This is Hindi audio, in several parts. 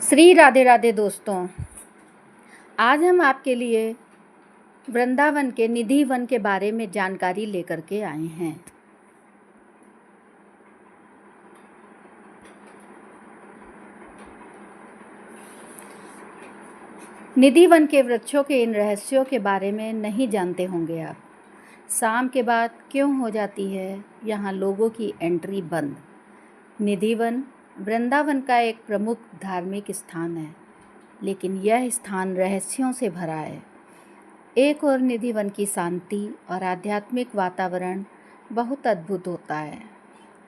श्री राधे राधे दोस्तों, आज हम आपके लिए वृंदावन के निधि वन के बारे में जानकारी लेकर के आए हैं। निधि वन के वृक्षों के इन रहस्यों के बारे में नहीं जानते होंगे आप। शाम के बाद क्यों हो जाती है यहाँ लोगों की एंट्री बंद। निधि वन वृंदावन का एक प्रमुख धार्मिक स्थान है, लेकिन यह स्थान रहस्यों से भरा है। एक और निधि वन की शांति और आध्यात्मिक वातावरण बहुत अद्भुत होता है।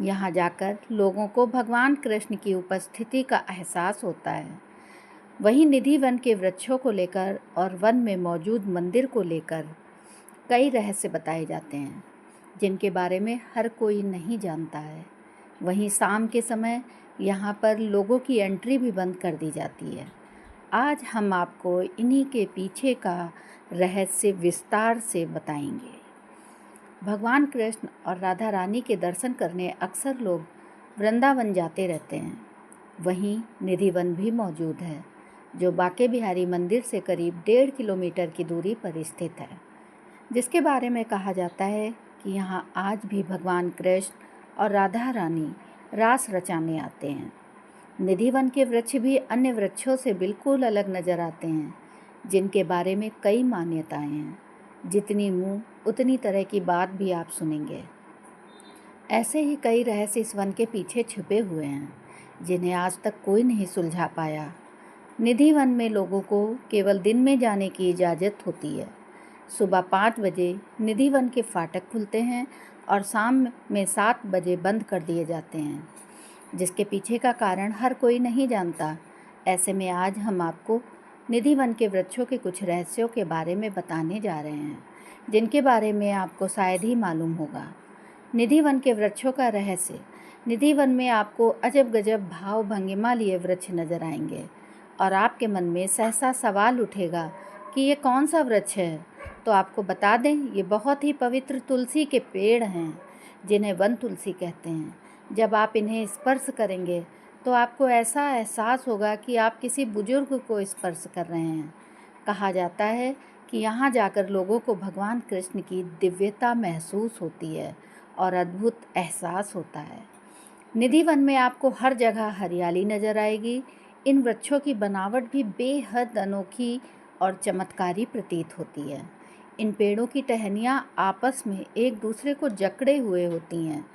यहाँ जाकर लोगों को भगवान कृष्ण की उपस्थिति का एहसास होता है। वहीं निधि वन के वृक्षों को लेकर और वन में मौजूद मंदिर को लेकर कई रहस्य बताए जाते हैं, जिनके बारे में हर कोई नहीं जानता है। वहीं शाम के समय यहाँ पर लोगों की एंट्री भी बंद कर दी जाती है। आज हम आपको इन्हीं के पीछे का रहस्य विस्तार से बताएंगे। भगवान कृष्ण और राधा रानी के दर्शन करने अक्सर लोग वृंदावन जाते रहते हैं। वहीं निधि वन भी मौजूद है, जो बांके बिहारी मंदिर से करीब 1.5 किलोमीटर की दूरी पर स्थित है, जिसके बारे में कहा जाता है कि यहाँ आज भी भगवान कृष्ण और राधा रानी रास रचाने आते हैं। निधि वन के वृक्ष भी अन्य वृक्षों से बिल्कुल अलग नज़र आते हैं, जिनके बारे में कई मान्यताएं हैं। जितनी मुँह उतनी तरह की बात भी आप सुनेंगे। ऐसे ही कई रहस्य इस वन के पीछे छुपे हुए हैं, जिन्हें आज तक कोई नहीं सुलझा पाया। निधि वन में लोगों को केवल दिन में जाने की इजाज़त होती है। सुबह 5 बजे निधि वन के फाटक खुलते हैं और शाम में 7 बजे बंद कर दिए जाते हैं, जिसके पीछे का कारण हर कोई नहीं जानता। ऐसे में आज हम आपको निधि वन के वृक्षों के कुछ रहस्यों के बारे में बताने जा रहे हैं, जिनके बारे में आपको शायद ही मालूम होगा। निधि वन के वृक्षों का रहस्य। निधि वन में आपको अजब गजब भाव भंगिमा लिए वृक्ष नजर आएंगे और आपके मन में सहसा सवाल उठेगा कि ये कौन सा वृक्ष है। तो आपको बता दें, ये बहुत ही पवित्र तुलसी के पेड़ हैं, जिन्हें वन तुलसी कहते हैं। जब आप इन्हें स्पर्श करेंगे तो आपको ऐसा एहसास होगा कि आप किसी बुजुर्ग को स्पर्श कर रहे हैं। कहा जाता है कि यहाँ जाकर लोगों को भगवान कृष्ण की दिव्यता महसूस होती है और अद्भुत एहसास होता है। निधि वन में आपको हर जगह हरियाली नज़र आएगी। इन वृक्षों की बनावट भी बेहद अनोखी और चमत्कारी प्रतीत होती है। इन पेड़ों की टहनियाँ आपस में एक दूसरे को जकड़े हुए होती हैं।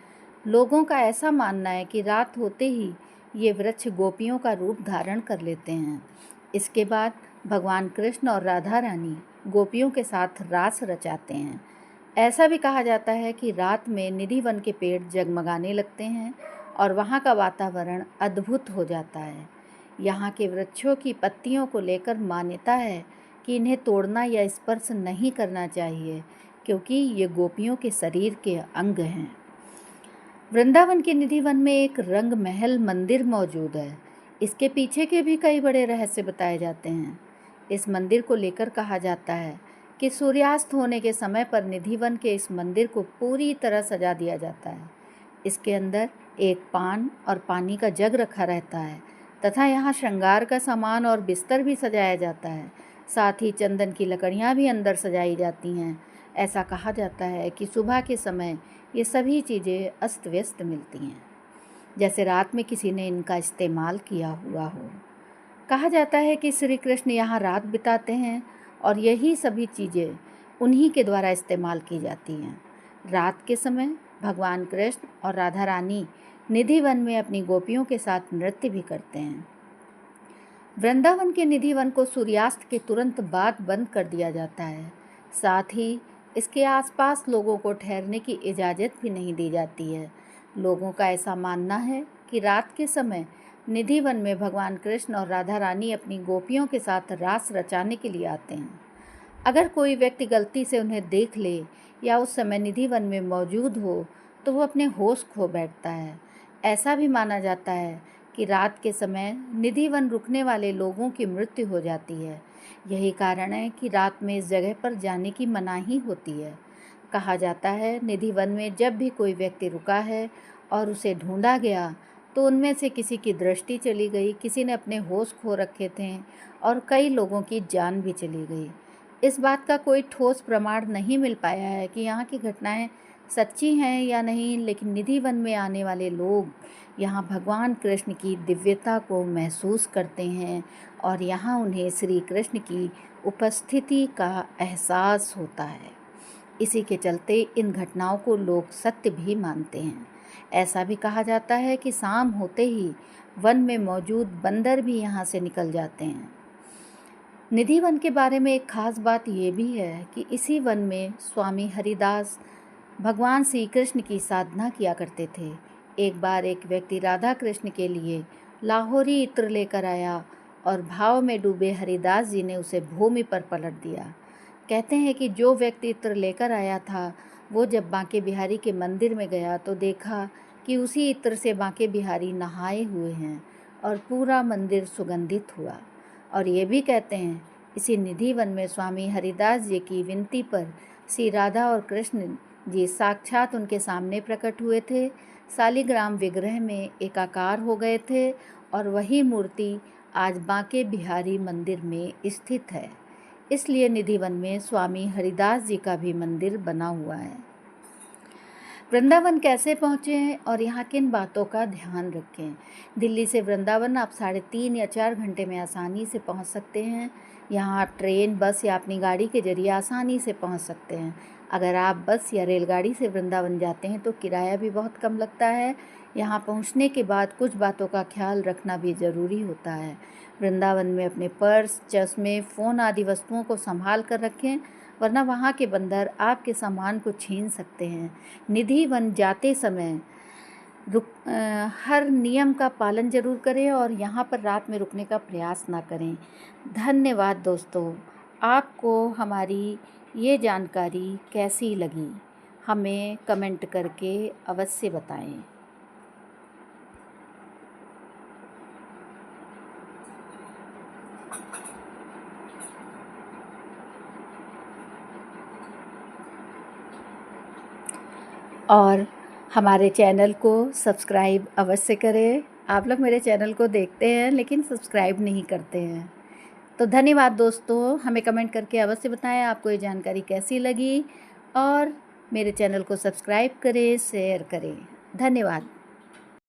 लोगों का ऐसा मानना है कि रात होते ही ये वृक्ष गोपियों का रूप धारण कर लेते हैं। इसके बाद भगवान कृष्ण और राधा रानी गोपियों के साथ रास रचाते हैं। ऐसा भी कहा जाता है कि रात में निधि वन के पेड़ जगमगाने लगते हैं और वहाँ का वातावरण अद्भुत हो जाता है। यहाँ के वृक्षों की पत्तियों को लेकर मान्यता है कि इन्हें तोड़ना या स्पर्श नहीं करना चाहिए, क्योंकि ये गोपियों के शरीर के अंग हैं। वृंदावन के निधि वन में एक रंग महल मंदिर मौजूद है। इसके पीछे के भी कई बड़े रहस्य बताए जाते हैं। इस मंदिर को लेकर कहा जाता है कि सूर्यास्त होने के समय पर निधि वन के इस मंदिर को पूरी तरह सजा दिया जाता है। इसके अंदर एक पान और पानी का जग रखा रहता है तथा यहाँ श्रृंगार का सामान और बिस्तर भी सजाया जाता है। साथ ही चंदन की लकड़ियाँ भी अंदर सजाई जाती हैं। ऐसा कहा जाता है कि सुबह के समय ये सभी चीज़ें अस्त व्यस्त मिलती हैं, जैसे रात में किसी ने इनका इस्तेमाल किया हुआ हो। कहा जाता है कि श्री कृष्ण यहाँ रात बिताते हैं और यही सभी चीज़ें उन्हीं के द्वारा इस्तेमाल की जाती हैं। रात के समय भगवान कृष्ण और राधा रानी निधि वन में अपनी गोपियों के साथ नृत्य भी करते हैं। वृंदावन के निधि वन को सूर्यास्त के तुरंत बाद बंद कर दिया जाता है। साथ ही इसके आसपास लोगों को ठहरने की इजाज़त भी नहीं दी जाती है। लोगों का ऐसा मानना है कि रात के समय निधि वन में भगवान कृष्ण और राधा रानी अपनी गोपियों के साथ रास रचाने के लिए आते हैं। अगर कोई व्यक्ति गलती से उन्हें देख ले या उस समय निधि वन में मौजूद हो तो वो अपने होश खो बैठता है। ऐसा भी माना जाता है कि रात के समय निधि वन रुकने वाले लोगों की मृत्यु हो जाती है। यही कारण है कि रात में इस जगह पर जाने की मनाही होती है। कहा जाता है निधि वन में जब भी कोई व्यक्ति रुका है और उसे ढूंढा गया तो उनमें से किसी की दृष्टि चली गई, किसी ने अपने होश खो रखे थे और कई लोगों की जान भी चली गई। इस बात का कोई ठोस प्रमाण नहीं मिल पाया है कि यहाँ की घटनाएं सच्ची हैं या नहीं, लेकिन निधि वन में आने वाले लोग यहाँ भगवान कृष्ण की दिव्यता को महसूस करते हैं और यहाँ उन्हें श्री कृष्ण की उपस्थिति का एहसास होता है। इसी के चलते इन घटनाओं को लोग सत्य भी मानते हैं। ऐसा भी कहा जाता है कि शाम होते ही वन में मौजूद बंदर भी यहाँ से निकल जाते हैं। निधि वन के बारे में एक खास बात ये भी है कि इसी वन में स्वामी हरिदास भगवान श्री कृष्ण की साधना किया करते थे। एक बार एक व्यक्ति राधा कृष्ण के लिए लाहौरी इत्र लेकर आया और भाव में डूबे हरिदास जी ने उसे भूमि पर पलट दिया। कहते हैं कि जो व्यक्ति इत्र लेकर आया था वो जब बांके बिहारी के मंदिर में गया तो देखा कि उसी इत्र से बांके बिहारी नहाए हुए हैं और पूरा मंदिर सुगंधित हुआ। और ये भी कहते हैं इसी निधि वन में स्वामी हरिदास जी की विनती पर श्री राधा और कृष्ण जी साक्षात उनके सामने प्रकट हुए थे, शालिग्राम विग्रह में एकाकार हो गए थे और वही मूर्ति आज बांके बिहारी मंदिर में स्थित है। इसलिए निधि वन में स्वामी हरिदास जी का भी मंदिर बना हुआ है। वृंदावन कैसे पहुँचें और यहाँ किन बातों का ध्यान रखें? दिल्ली से वृंदावन आप 3.5 या 4 घंटे में आसानी से पहुँच सकते हैं। यहाँ आप ट्रेन, बस या अपनी गाड़ी के जरिए आसानी से पहुँच सकते हैं। अगर आप बस या रेलगाड़ी से वृंदावन जाते हैं तो किराया भी बहुत कम लगता है। यहाँ पहुँचने के बाद कुछ बातों का ख्याल रखना भी ज़रूरी होता है। वृंदावन में अपने पर्स, चश्मे, फ़ोन आदि वस्तुओं को संभाल कर रखें, वरना वहाँ के बंदर आपके सामान को छीन सकते हैं। निधि वन जाते समय हर नियम का पालन जरूर करें और यहाँ पर रात में रुकने का प्रयास ना करें। धन्यवाद दोस्तों। आपको हमारी ये जानकारी कैसी लगी हमें कमेंट करके अवश्य बताएं। और हमारे चैनल को सब्सक्राइब अवश्य करें। आप लोग मेरे चैनल को देखते हैं लेकिन सब्सक्राइब नहीं करते हैं। तो धन्यवाद दोस्तों। हमें कमेंट करके अवश्य बताएं आपको ये जानकारी कैसी लगी और मेरे चैनल को सब्सक्राइब करें, शेयर करें। धन्यवाद।